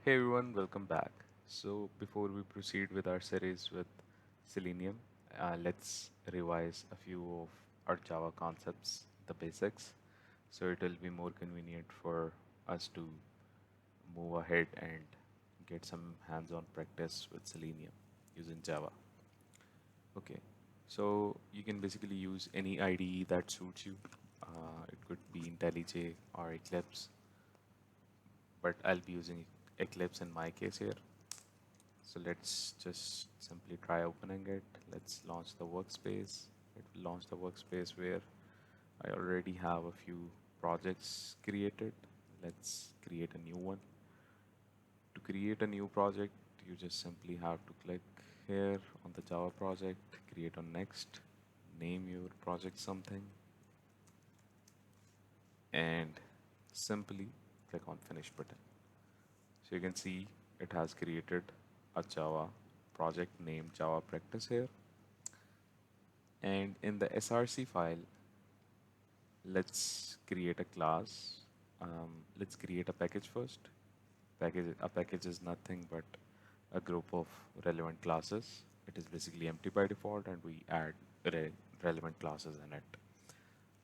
Hey everyone, welcome back. So, before we proceed with our series with Selenium, let's revise a few of our Java concepts, the basics, so it will be more convenient for us to move ahead and get some hands-on practice with Selenium using Java. Okay, so you can basically use any IDE that suits you. It could be IntelliJ or Eclipse, but I'll be using Eclipse in my case here. So let's just simply try opening it. Let's launch the workspace. It will launch the workspace where I already have a few projects created. Let's create a new one. To create a new project, you just simply have to click here on the Java project, create on next, name your project something, and simply click on finish button. So you can see it has created a Java project named Java practice here. And in the src file, let's create a class. Let's create a package first. A package is nothing but a group of relevant classes. It is basically empty by default, and we add relevant classes in it.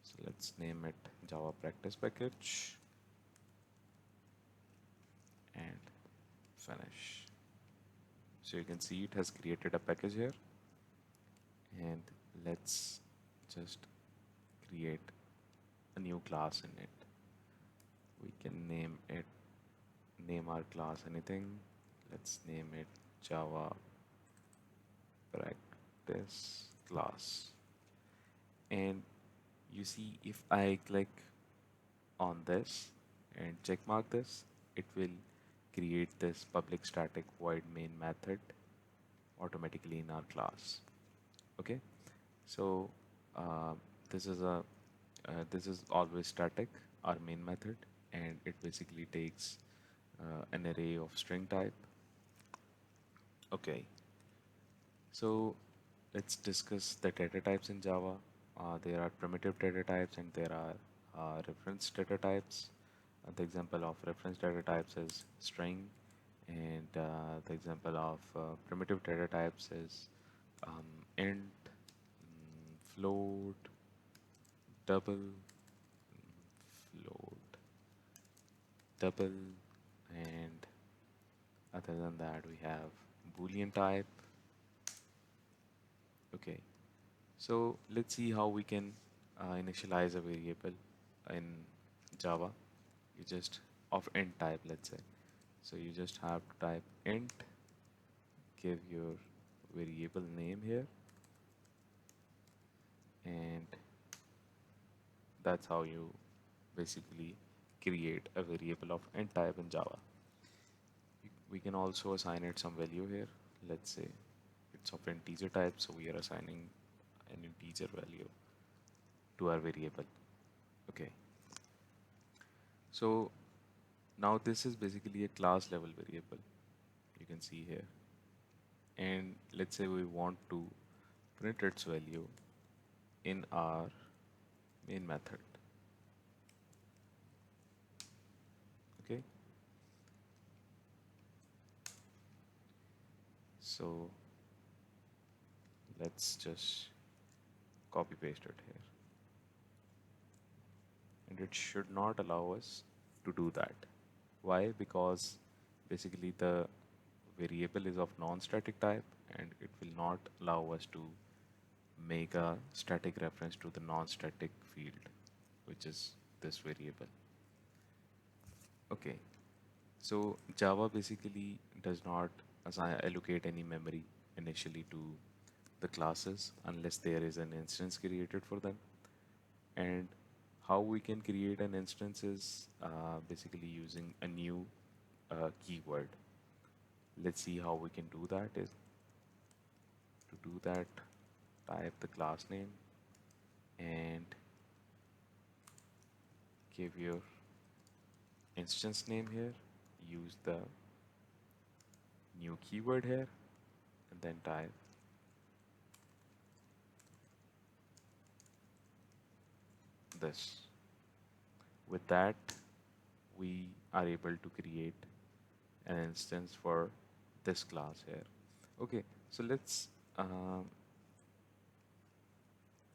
So let's name it Java practice package and finish. So you can see it has created a package here, and let's just create a new class in it. We can name our class anything. Let's name it Java practice class. And you see, if I click on this and check mark this, it will create this public static void main method automatically in our class. Okay, so uh, this is a this is always static, our main method, and it basically takes an array of string type. Okay, so let's discuss the data types in Java. There are primitive data types and there are reference data types. The example of reference data types is string, and the example of primitive data types is int, float, double, float, double, and other than that we have Boolean type. Okay, so let's see how we can initialize a variable in Java. You just of int type, let's say. So you just have to type int, give your variable name here, and that's how you basically create a variable of int type in Java. We can also assign it some value here. Let's say it's of integer type, so we are assigning an integer value to our variable. Okay, so now this is basically a class level variable, you can see here. And let's say we want to print its value in our main method. Okay, so let's just copy paste it here. And it should not allow us to do that. Why? Because basically the variable is of non-static type and it will not allow us to make a static reference to the non-static field, which is this variable. Okay, so Java basically does not allocate any memory initially to the classes unless there is an instance created for them. And how we can create an instance is basically using a new keyword. Let's see how we can do that. Is to do that, type the class name and give your instance name here. Use the new keyword here and then type this. With that, we are able to create an instance for this class here. Okay, so let's um,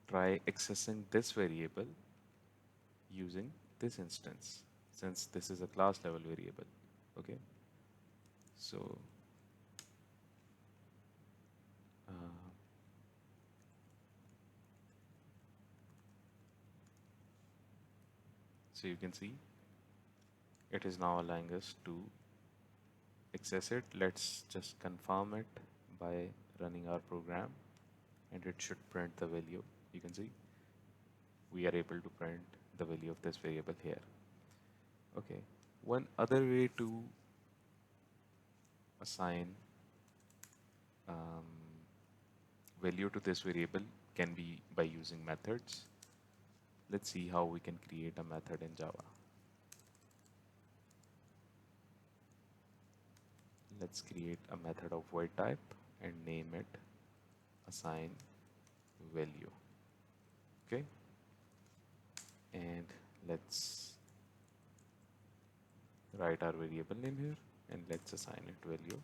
try accessing this variable using this instance, since this is a class level variable. Okay, so uh, so you can see it is now allowing us to access it. Let's just confirm it by running our program, and it should print the value. You can see we are able to print the value of this variable here. Okay, one other way to assign um, value to this variable can be by using methods. Let's see how we can create a method in Java. Let's create a method of void type and name it assign value. Okay, and let's write our variable name here, and let's assign it value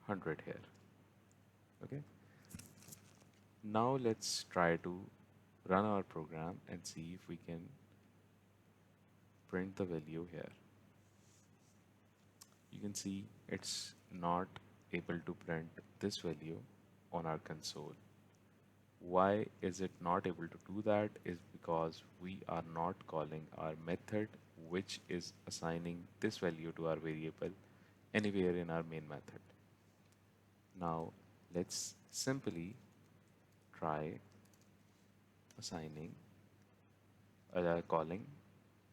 100 here. Okay, now let's try to run our program and see if we can print the value here. You can see it's not able to print this value on our console. Why is it not able to do that is because we are not calling our method which is assigning this value to our variable anywhere in our main method. Now let's simply try assigning calling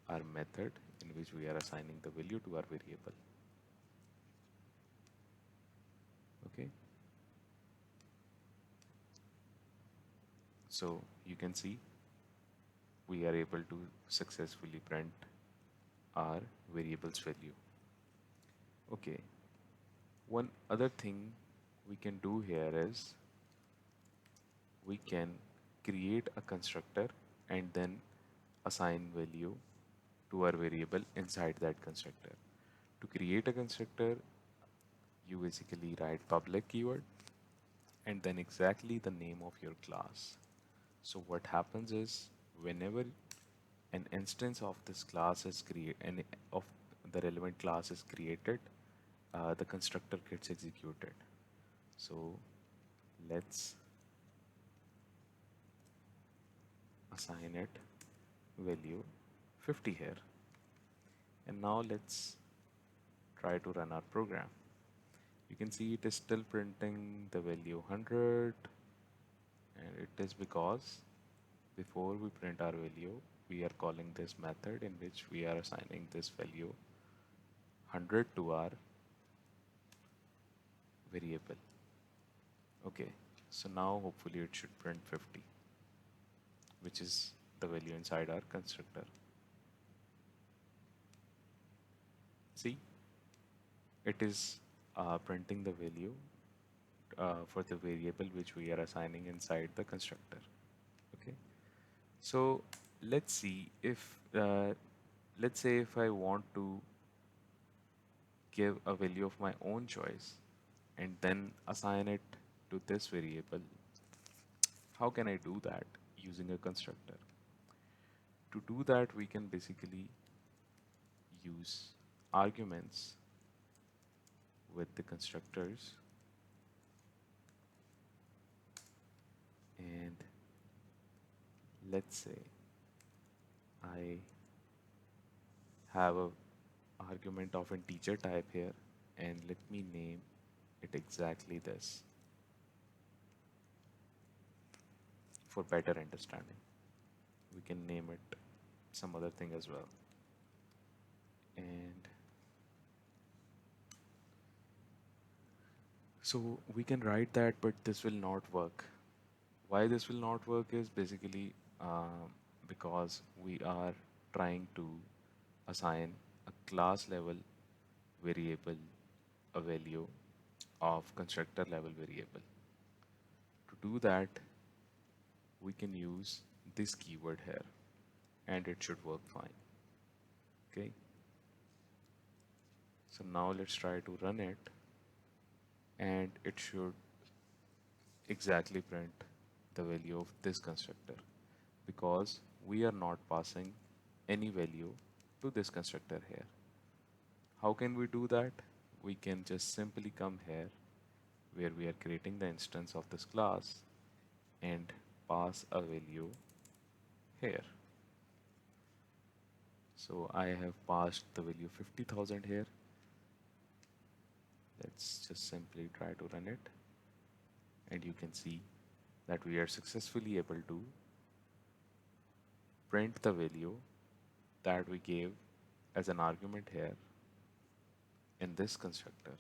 our method in which we are assigning the value to our variable. Okay, so you can see we are able to successfully print our variable's value. Okay, one other thing we can do here is we can create a constructor and then assign value to our variable inside that constructor. To create a constructor, you basically write public keyword and then exactly the name of your class. So what happens is whenever an instance of this class is created and of the relevant class is created, the constructor gets executed. So let's assign it value 50 here. And now let's try to run our program. You can see it is still printing the value 100, and it is because before we print our value, we are calling this method in which we are assigning this value 100 to our variable. Okay, so now hopefully it should print 50, which is the value inside our constructor. See, it is printing the value for the variable which we are assigning inside the constructor. Okay, so let's see if let's say if I want to give a value of my own choice and then assign it to this variable, how can I do that using a constructor? To do that, we can basically use arguments with the constructors, and let's say I have a argument of integer type here, and let me name it exactly this for better understanding. We can name it some other thing as well. And so we can write that, but this will not work. Why this will not work is basically because we are trying to assign a class level variable a value of constructor level variable. To do that, we can use this keyword here, and it should work fine. Okay, So now let's try to run it, and it should exactly print the value of this constructor because we are not passing any value to this constructor here. How can we do that? We can just simply come here where we are creating the instance of this class and pass a value here. So I have passed the value 50,000 here. Let's just simply try to run it, and you can see that we are successfully able to print the value that we gave as an argument here in this constructor.